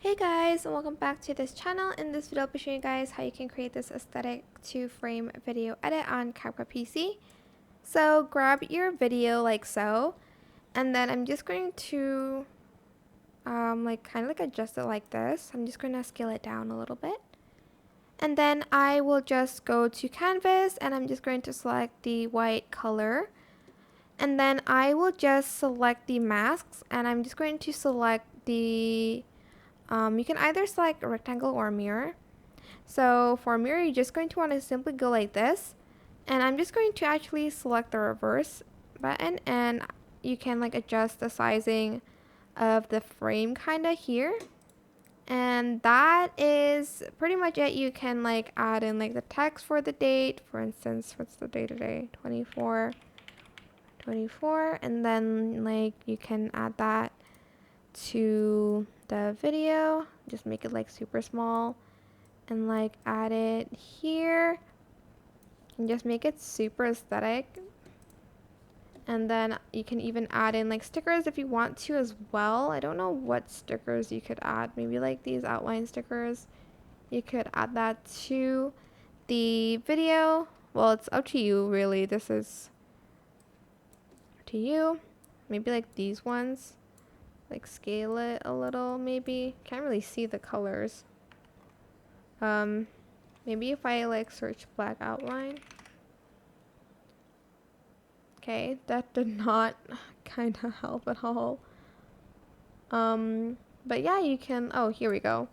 Hey guys, and welcome back to this channel. In this video I'll be showing you guys how you can create this aesthetic to frame video edit on CapCut PC. So grab your video like so, and then I'm just going to kind of adjust it like this. I'm just going to scale it down a little bit. And then I will just go to canvas and I'm just going to select the white color. And then I will just select the masks and I'm just going to select the you can either select a rectangle or a mirror. So for a mirror, you're just going to want to simply go like this. And I'm just going to actually select the reverse button and you can adjust the sizing of the frame kind of here. And that is pretty much it. You can add in the text for the date. For instance, what's the date today? 24. And then you can add that to the video, just make it super small and add it here and just make it super aesthetic. And then you can even add in stickers if you want to as well. I don't know what stickers you could add, maybe these outline stickers. You could add that to the video. Well, it's up to you really. This is up to you. Maybe these ones. Scale it a little, maybe. Can't really see the colors. Maybe if I search black outline. Okay, that did not kind of help at all. But yeah, you can, oh, here we go.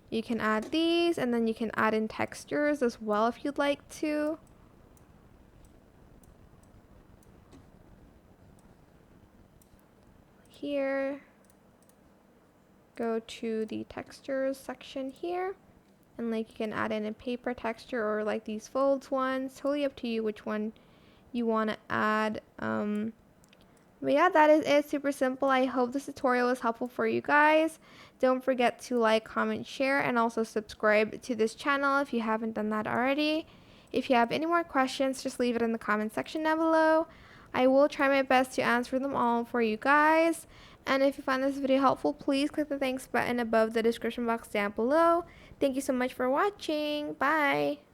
You can add these, and then you can add in textures as well if you'd like to. Here. Go to the textures section here, and you can add in a paper texture or these folds ones. Totally up to you which one you want to add. But yeah, that is it. Super simple. I hope this tutorial was helpful for you guys. Don't forget to like, comment, share, and also subscribe to this channel if you haven't done that already. If you have any more questions, just leave it in the comment section down below. I will try my best to answer them all for you guys. And if you found this video helpful, please click the thanks button above the description box down below. Thank you so much for watching. Bye!